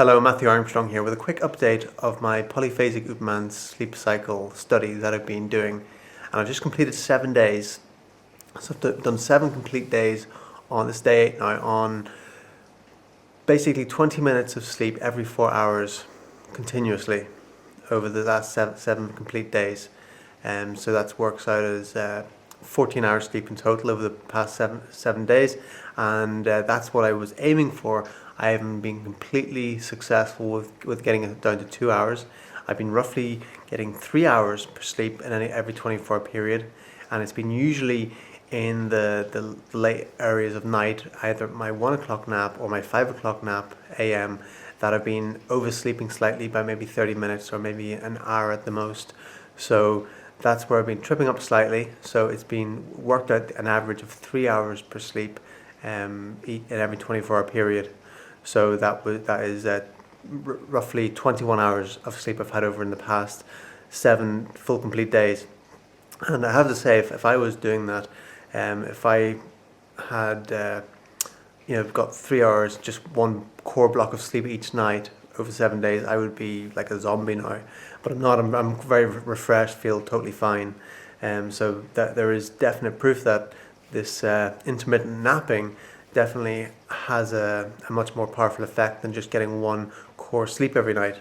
Hello, Matthew Armstrong here with a quick update of my polyphasic Uberman sleep cycle study that I've been doing. And I've just completed 7 days. So I've done 7 complete days on this day 8 now on basically 20 minutes of sleep every 4 hours continuously over the last seven complete days. So that works out as 14 hours sleep in total over the past seven days, and that's what I was aiming for. I haven't been completely successful with getting it down to 2 hours. I've been roughly getting 3 hours per sleep in every 24-hour period, and it's been usually in the late areas of night, either my 1 o'clock nap or my 5 o'clock nap AM, that I've been oversleeping slightly by maybe 30 minutes or maybe an hour at the most. So that's where I've been tripping up slightly. So it's been worked out an average of 3 hours per sleep in every 24-hour period. So that is roughly 21 hours of sleep I've had over in the past 7 full complete days. And I have to say, if I was doing that, if I had got 3 hours, just one core block of sleep each night over 7 days, I would be like a zombie now. But I'm not. I'm very refreshed, feel totally fine. So that there is definite proof that this intermittent napping definitely has a much more powerful effect than just getting one core sleep every night.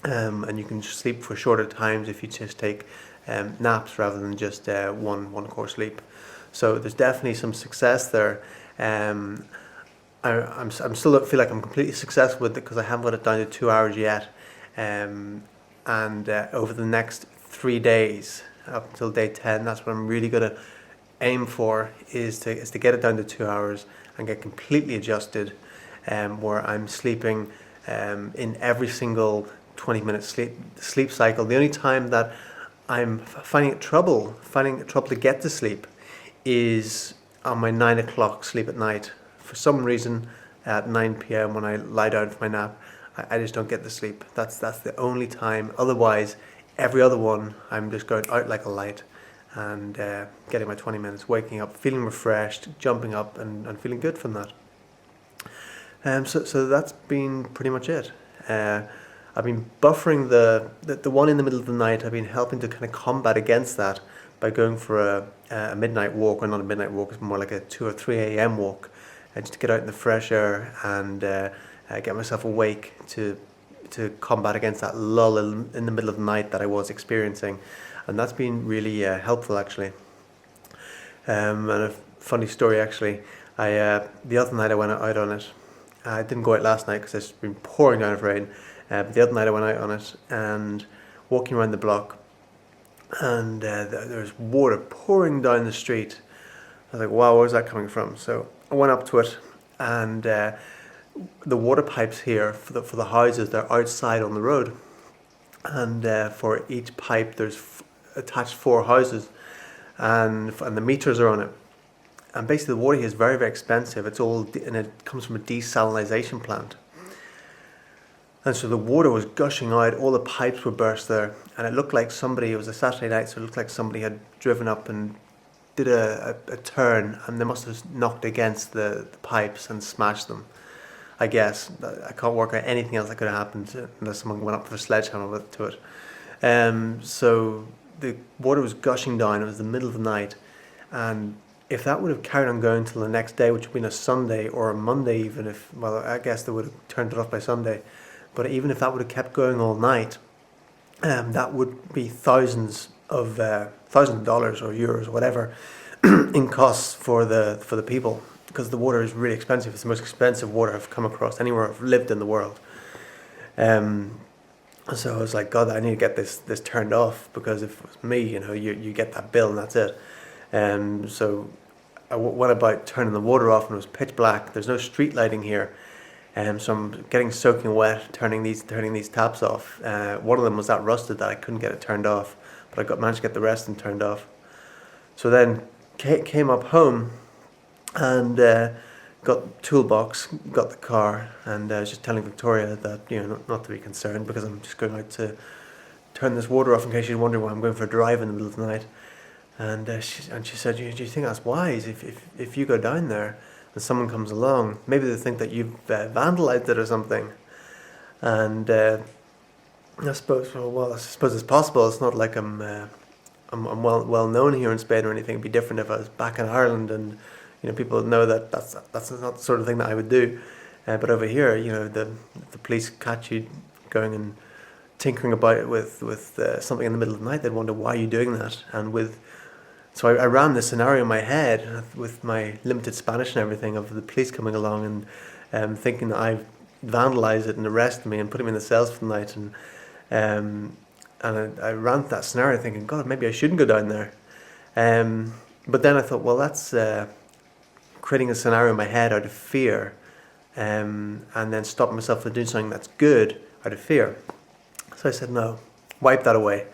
And you can sleep for shorter times if you just take naps rather than just one core sleep. So there's definitely some success there. I'm still don't feel like I'm completely successful with it because I haven't got it down to 2 hours yet. And over the next 3 days up until day 10, that's what I'm really going to aim for, is to get it down to 2 hours and get completely adjusted, where I'm sleeping in every single 20-minute sleep cycle. The only time that I'm finding it trouble to get to sleep is on my 9 o'clock sleep at night. For some reason, at 9 p.m. when I lie down for my nap, I just don't get the sleep. That's the only time. Otherwise, every other one, I'm just going out like a light and getting my 20 minutes, waking up, feeling refreshed, jumping up and feeling good from that. So that's been pretty much it. I've been buffering the one in the middle of the night. I've been helping to kind of combat against that by going for a midnight walk, or not a midnight walk, it's more like a 2 or 3 a.m. walk, just to get out in the fresh air and get myself awake to combat against that lull in the middle of the night that I was experiencing. And that's been really helpful, actually. And a funny story, actually. The other night I went out on it. I didn't go out last night because it's been pouring down with rain. But the other night I went out on it and walking around the block, and there's water pouring down the street. I was like, wow, where's that coming from? So I went up to it, and the water pipes here for the houses, they're outside on the road. And for each pipe there's attached 4 houses, and the meters are on it. And basically the water here is very, very expensive. And it comes from a desalination plant. And so the water was gushing out, all the pipes were burst there, and it looked like it was a Saturday night, so it looked like somebody had driven up and did a turn, and they must have knocked against the pipes and smashed them, I guess. I can't work out anything else that could have happened unless someone went up with a sledgehammer to it. So the water was gushing down, it was the middle of the night, and if that would have carried on going till the next day, which would have been a Sunday or a Monday even, I guess they would have turned it off by Sunday. But even if that would have kept going all night, that would be thousands of dollars or euros or whatever in costs for the people, because the water is really expensive. It's the most expensive water I've come across anywhere I've lived in the world. So I was like, God, I need to get this turned off, because if it was me, you get that bill and that's it. So I went about turning the water off, and it was pitch black. There's no street lighting here. So I'm getting soaking wet, turning these taps off. One of them was that rusted that I couldn't get it turned off, but I managed to get the rest and turned off. So then came up home and got the toolbox, got the car, and I was just telling Victoria that not to be concerned, because I'm just going out to turn this water off in case you're wondering why I'm going for a drive in the middle of the night. And she said, do you think that's wise? If you go down there and someone comes along, maybe they think that you've vandalized it or something. And I suppose, I suppose it's possible. It's not like I'm well known here in Spain or anything. It'd be different if I was back in Ireland, and people know that that's not the sort of thing that I would do. But over here, the police catch you going and tinkering about it with something in the middle of the night. They'd wonder, why are you doing that? So I ran this scenario in my head with my limited Spanish and everything of the police coming along and thinking that I've vandalised it and arrested me and put me in the cells for the night. And I ran that scenario thinking, God, maybe I shouldn't go down there. But then I thought, well, that's creating a scenario in my head out of fear, and then stopping myself from doing something that's good out of fear. So I said, no, wipe that away,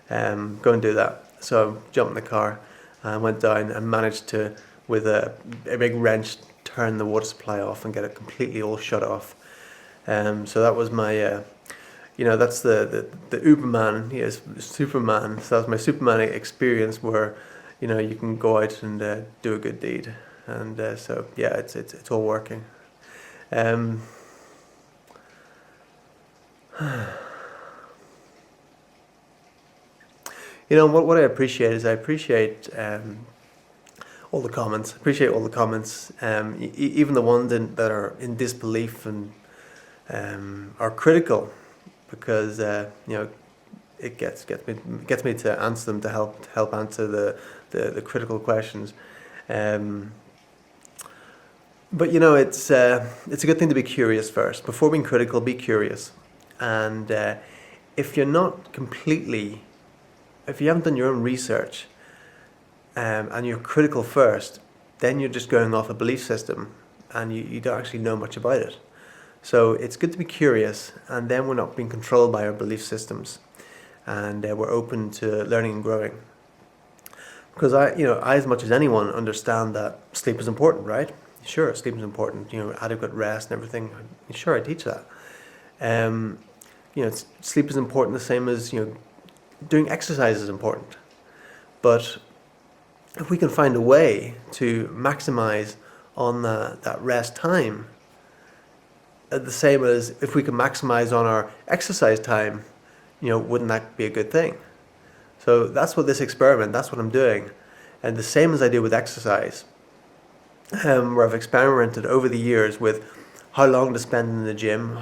go and do that. So I jumped in the car and went down and managed to, with a big wrench, turn the water supply off and get it completely all shut off. So that was my... that's the Uberman, yes, Superman. So that was my Superman experience where, you can go out and do a good deed. And so, yeah, it's all working. What I appreciate is all the comments. Appreciate all the comments, even the ones that are in disbelief and are critical. Because it gets me to answer them, to help answer the critical questions, but it's a good thing to be curious first. Before being critical, be curious, and if you haven't done your own research, and you're critical first, then you're just going off a belief system, and you don't actually know much about it. So it's good to be curious, and then we're not being controlled by our belief systems, and we're open to learning and growing. Because I as much as anyone understand that sleep is important, right? Sure, sleep is important. Adequate rest and everything. Sure, I teach that. Sleep is important, the same as doing exercise is important. But if we can find a way to maximize on that rest time, the same as if we can maximize on our exercise time, wouldn't that be a good thing? So that's what this experiment, that's what I'm doing. And the same as I do with exercise, where I've experimented over the years with how long to spend in the gym,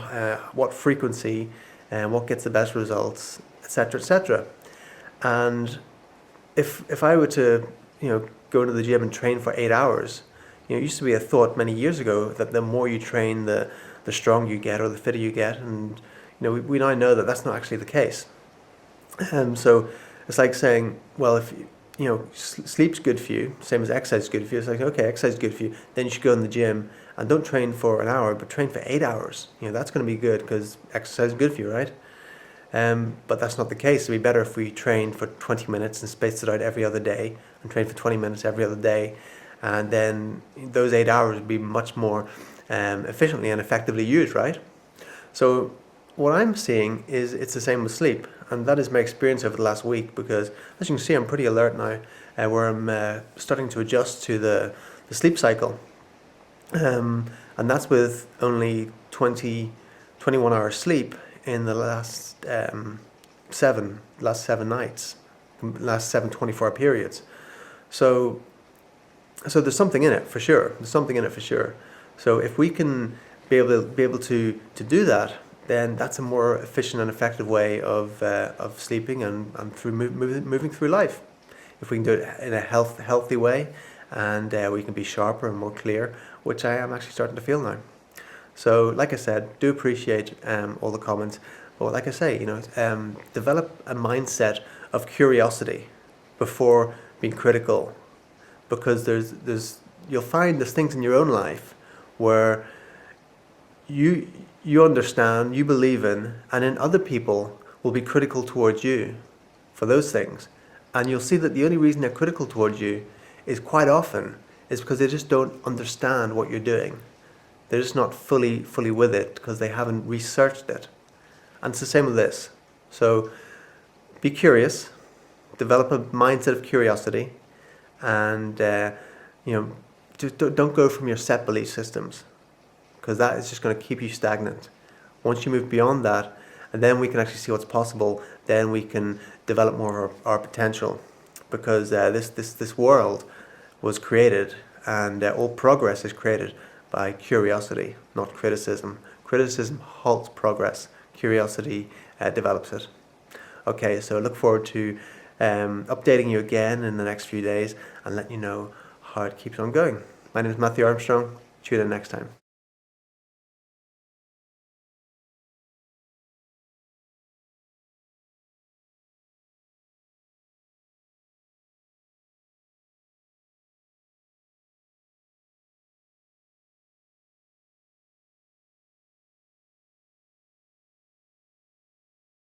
what frequency, and what gets the best results, etc., etc. And if I were to, go to the gym and train for 8 hours, it used to be a thought many years ago that the more you train, the stronger you get or the fitter you get, and we now know that that's not actually the case. So it's like saying, well, if sleep's good for you, same as exercise is good for you. It's like, okay, exercise is good for you, then you should go in the gym and don't train for an hour, but train for 8 hours. That's going to be good because exercise is good for you, right? But that's not the case. It'd be better if we trained for 20 minutes and spaced it out every other day, and trained for 20 minutes every other day, and then those 8 hours would be much more efficiently and effectively used, right? So what I'm seeing is it's the same with sleep, and that is my experience over the last week, because as you can see, I'm pretty alert now, where I'm starting to adjust to the sleep cycle, and that's with only 21 hours sleep in the last 7 nights, last 7 24-hour periods. So there's something in it for sure. So if we can be able to do that, then that's a more efficient and effective way of sleeping and through moving through life. If we can do it in a healthy way, and we can be sharper and more clear, which I am actually starting to feel now. So, like I said, do appreciate all the comments. But like I say, develop a mindset of curiosity before being critical, because you'll find there's things in your own life where you understand, you believe in, and then other people will be critical towards you for those things. And you'll see that the only reason they're critical towards you is quite often is because they just don't understand what you're doing. They're just not fully with it because they haven't researched it. And it's the same with this. So be curious, develop a mindset of curiosity, and just don't go from your set belief systems, because that is just going to keep you stagnant. Once you move beyond that, and then we can actually see what's possible, then we can develop more of our potential. Because this world was created, and all progress is created by curiosity, not criticism. Criticism halts progress. Curiosity develops it. Okay, so I look forward to updating you again in the next few days and letting you know how it keeps on going. My name is Matthew Armstrong. Tune in next time.